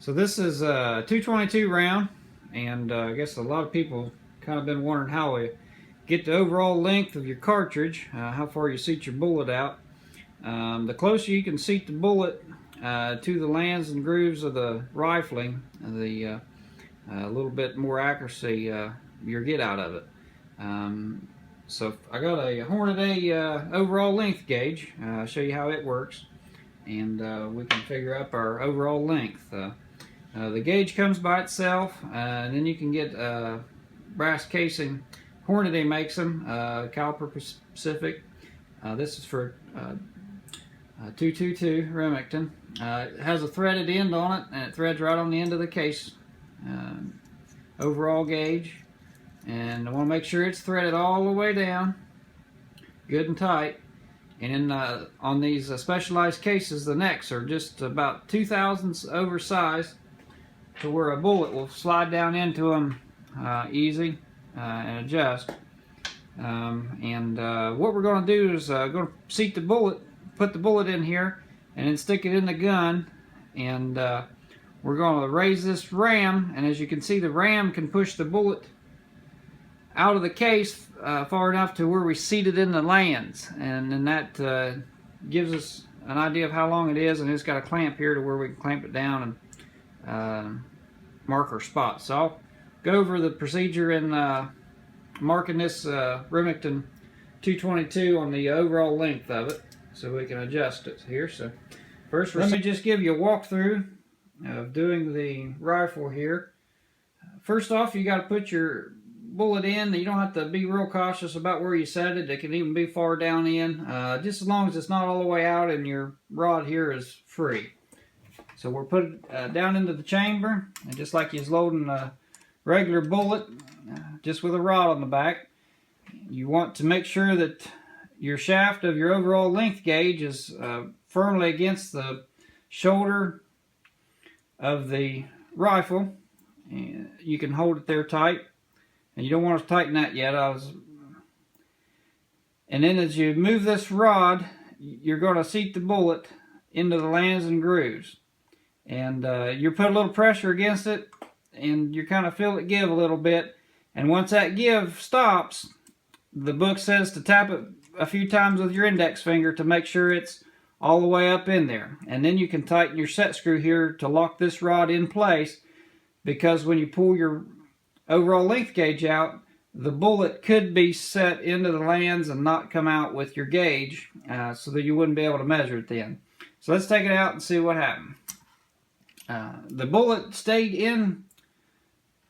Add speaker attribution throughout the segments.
Speaker 1: So this is a 222 round, and I guess a lot of people kind of been wondering how we get the overall length of your cartridge, how far you seat your bullet out. The closer you can seat the bullet to the lands and grooves of the rifling, the little bit more accuracy you'll get out of it. So I got a Hornady overall length gauge. I'll show you how it works, and we can figure up our overall length. The gauge comes by itself, and then you can get brass casing. Hornady makes them, caliper Pacific. This is for 222 Remington. It has a threaded end on it, and it threads right on the end of the case. Overall gauge, and I want to make sure it's threaded all the way down, good and tight. And then on these specialized cases, the necks are just about 2/1000 oversized, to where a bullet will slide down into them easy and adjust. What we're going to do is going to seat the bullet, put the bullet in here, and then stick it in the gun, and we're going to raise this ram, and as you can see, the ram can push the bullet out of the case far enough to where we seat it in the lands, and then that gives us an idea of how long it is, and it's got a clamp here to where we can clamp it down and mark our spots. So I'll go over the procedure in marking this Remington 222 on the overall length of it, so we can adjust it here. So first, let me just give you a walkthrough of doing the rifle here. First off, you got to put your bullet in. You don't have to be real cautious about where you set it. It can even be far down in, just as long as it's not all the way out and your rod here is free. So we'll put it down into the chamber, and just like you're loading a regular bullet, just with a rod on the back. You want to make sure that your shaft of your overall length gauge is firmly against the shoulder of the rifle. And you can hold it there tight, and you don't want to tighten that yet. And then as you move this rod, you're going to seat the bullet into the lands and grooves. And you put a little pressure against it, and you kind of feel it give a little bit. And once that give stops, the book says to tap it a few times with your index finger to make sure it's all the way up in there. And then you can tighten your set screw here to lock this rod in place, because when you pull your overall length gauge out, the bullet could be set into the lands and not come out with your gauge, so that you wouldn't be able to measure it then. So let's take it out and see what happened. The bullet stayed in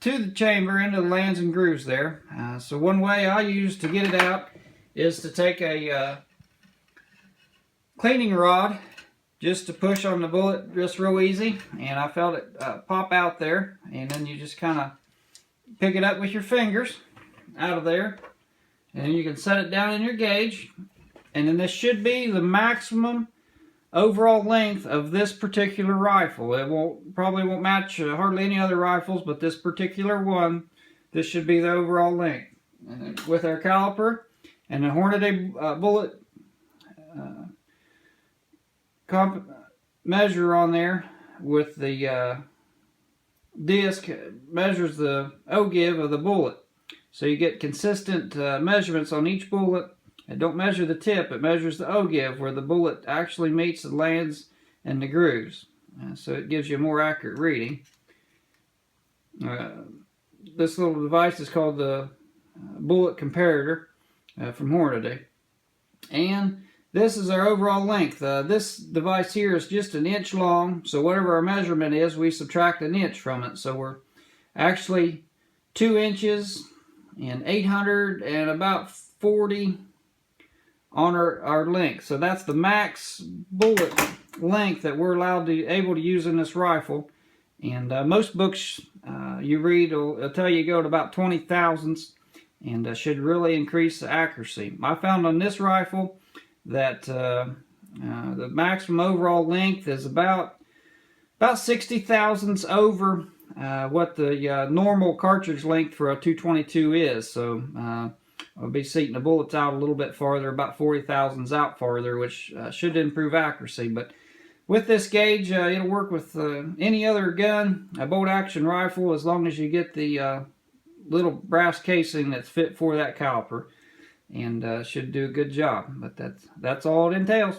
Speaker 1: to the chamber, into the lands and grooves there. So one way I use to get it out is to take a cleaning rod, just to push on the bullet just real easy, and I felt it pop out there, and then you just kind of pick it up with your fingers out of there, and then you can set it down in your gauge, and then this should be the maximum overall length of this particular rifle. It probably won't match hardly any other rifles, but this particular one, this should be the overall length. And with our caliper and a Hornady bullet measure on there with the disc, measures the O-give of the bullet. So you get consistent measurements on each bullet. It don't measure the tip, it measures the O-give, where the bullet actually meets the lands and the grooves. So it gives you a more accurate reading. This little device is called the bullet comparator from Hornady. And this is our overall length. This device here is just an inch long, so whatever our measurement is, we subtract an inch from it. So we're actually 2 inches and 840 on our length. So that's the max bullet length that we're able to use in this rifle. And most books you read will tell you go to about 20/1000, and should really increase the accuracy. I found on this rifle that the maximum overall length is about 60/1000 over what the normal cartridge length for a 222 is. So I'll be seating the bullets out a little bit farther, about 40/1000 out farther, which should improve accuracy. But With this gauge, it'll work with any other gun, a bolt action rifle, as long as you get the little brass casing that's fit for that caliper, and should do a good job. But that's all it entails.